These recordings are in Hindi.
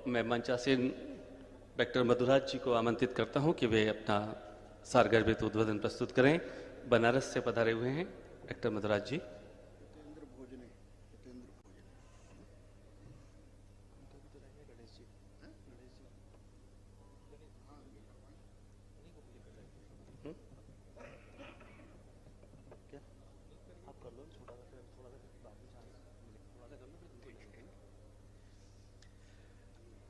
मैं मंचासीन डॉक्टर मधुराज जी को आमंत्रित करता हूं कि वे अपना सारगर्भित उद्बोधन प्रस्तुत करें। बनारस से पधारे हुए हैं डॉक्टर मधुराज जी।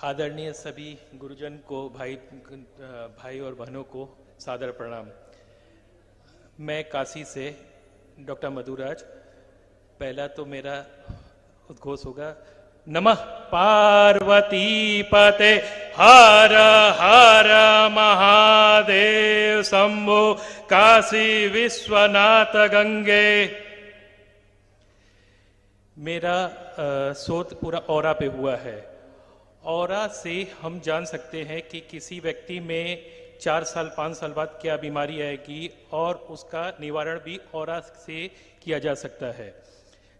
आदरणीय सभी गुरुजन को, भाई और बहनों को सादर प्रणाम। मैं काशी से डॉक्टर मधुराज। पहला तो मेरा उद्घोष होगा, नमः पार्वती पते हर हर महादेव शंभो काशी विश्वनाथ गंगे। मेरा शोध पूरा ऑरा पे हुआ है। ऑरा से हम जान सकते हैं कि किसी व्यक्ति में 4 साल 5 साल बाद क्या बीमारी आएगी और उसका निवारण भी ऑरा से किया जा सकता है।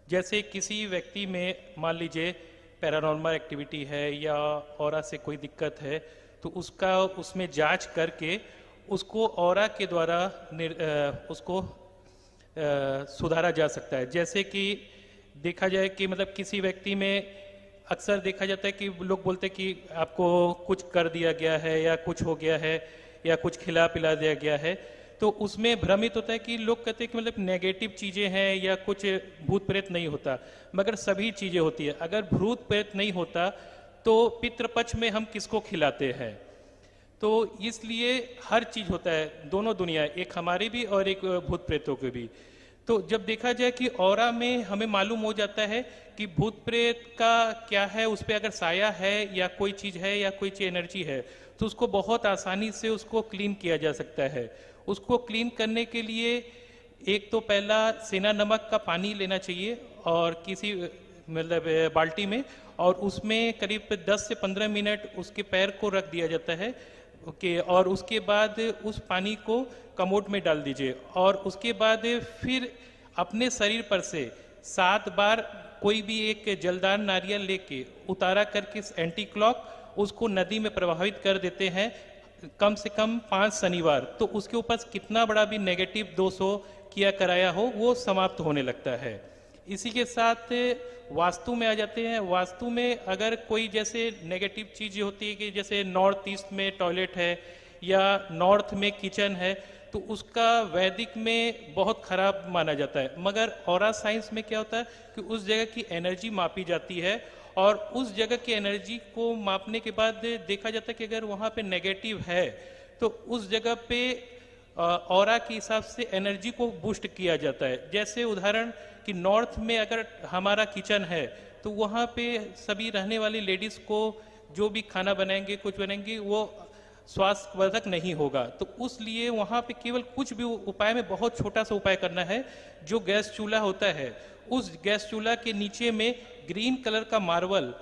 जैसे किसी व्यक्ति में मान लीजिए पैरानॉर्मल एक्टिविटी है या ऑरा से कोई दिक्कत है, तो उसमें जांच करके उसको ऑरा के द्वारा उसको सुधारा जा सकता है। जैसे कि देखा जाए कि मतलब किसी व्यक्ति में अक्सर देखा जाता है कि लोग बोलते हैं कि आपको कुछ कर दिया गया है या कुछ हो गया है या कुछ खिला पिला दिया गया है, तो उसमें भ्रमित होता है कि लोग कहते हैं कि मतलब नेगेटिव चीज़ें हैं या कुछ भूत प्रेत नहीं होता, मगर सभी चीज़ें होती है। अगर भूत प्रेत नहीं होता तो पितृपक्ष में हम किसको खिलाते हैं? तो इसलिए हर चीज़ होता है, दोनों दुनिया, एक हमारी भी और एक भूत प्रेतों की भी। तो जब देखा जाए कि ऑरा में हमें मालूम हो जाता है कि भूत प्रेत का क्या है, उस पर अगर साया है या कोई चीज़ है या कोई चीज एनर्जी है, तो उसको बहुत आसानी से उसको क्लीन किया जा सकता है। उसको क्लीन करने के लिए एक तो पहला सेना नमक का पानी लेना चाहिए और किसी मतलब बाल्टी में, और उसमें करीब 10 से 15 मिनट उसके पैर को रख दिया जाता है। ओके, और उसके बाद उस पानी को कमोड में डाल दीजिए और उसके बाद फिर अपने शरीर पर से 7 बार कोई भी एक जलदार नारियल लेके उतारा करके एंटी क्लॉक उसको नदी में प्रवाहित कर देते हैं, कम से कम 5 शनिवार। तो उसके ऊपर कितना बड़ा भी नेगेटिव दोष हो, किया कराया हो, वो समाप्त होने लगता है। इसी के साथ वास्तु में आ जाते हैं। वास्तु में अगर कोई जैसे नेगेटिव चीज होती है कि जैसे नॉर्थ ईस्ट में टॉयलेट है या नॉर्थ में किचन है, तो उसका वैदिक में बहुत खराब माना जाता है। मगर ऑरा साइंस में क्या होता है कि उस जगह की एनर्जी मापी जाती है और उस जगह की एनर्जी को मापने के बाद देखा जाता है कि अगर वहाँ पे नेगेटिव है तो उस जगह पे ऑरा के हिसाब से एनर्जी को बूस्ट किया जाता है। जैसे उदाहरण कि नॉर्थ में अगर हमारा किचन है तो वहाँ पे सभी रहने वाली लेडीज को जो भी खाना बनाएंगे, कुछ बनाएंगे, वो स्वास्थ्यवर्धक नहीं होगा। तो उसलिए वहाँ पे केवल कुछ भी उपाय में बहुत छोटा सा उपाय करना है। जो गैस चूल्हा होता है, उस गैस चूल्हा के नीचे में ग्रीन कलर का मार्बल,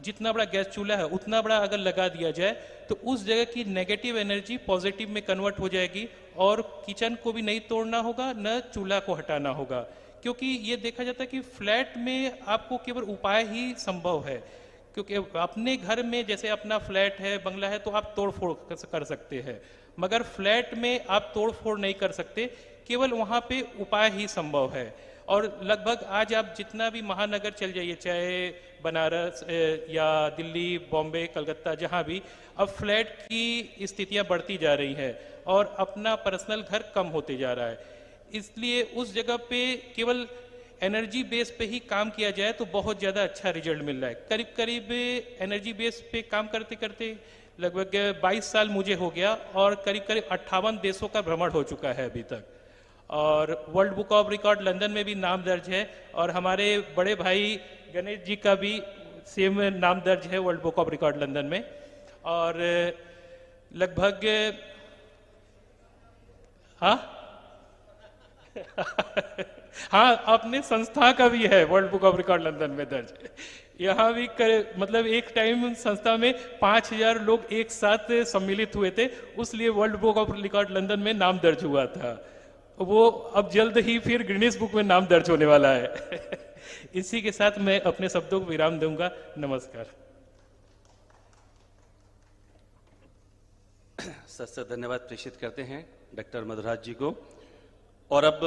जितना बड़ा गैस चूल्हा है उतना बड़ा अगर लगा दिया जाए तो उस जगह की नेगेटिव एनर्जी पॉजिटिव में कन्वर्ट हो जाएगी और किचन को भी नहीं तोड़ना होगा, न चूल्हा को हटाना होगा। क्योंकि ये देखा जाता है कि फ्लैट में आपको केवल उपाय ही संभव है, क्योंकि अपने घर में जैसे अपना फ्लैट है, बंगला है, तो आप तोड़फोड़ कर सकते हैं, मगर फ्लैट में आप तोड़फोड़ नहीं कर सकते, केवल वहाँ पे उपाय ही संभव है। और लगभग आज आप जितना भी महानगर चल जाइए, चाहे बनारस या दिल्ली, बॉम्बे, कलकत्ता, जहाँ भी, अब फ्लैट की स्थितियाँ बढ़ती जा रही हैं और अपना पर्सनल घर कम होते जा रहा है। इसलिए उस जगह पे केवल एनर्जी बेस पे ही काम किया जाए तो बहुत ज़्यादा अच्छा रिजल्ट मिल रहा है। करीब करीब एनर्जी बेस पे काम करते करते लगभग 22 साल मुझे हो गया और करीब करीब 58 देशों का भ्रमण हो चुका है अभी तक, और world book of record London में भी नाम दर्ज है, और हमारे बड़े भाई गणेश जी का भी सेम नाम दर्ज है world book of record London में। और लगभग हाँ हाँ, अपने संस्था का भी है world book of record London में दर्ज। यहाँ भी मतलब एक टाइम संस्था में 5000 लोग एक साथ सम्मिलित हुए थे, उसलिए world book of record London में नाम दर्ज हुआ था। वो अब जल्द ही फिर गिनीज बुक में नाम दर्ज होने वाला है। इसी के साथ मैं अपने शब्दों को विराम दूंगा। नमस्कार। सत धन्यवाद प्रेषित करते हैं डॉक्टर मधुराज जी को। और अब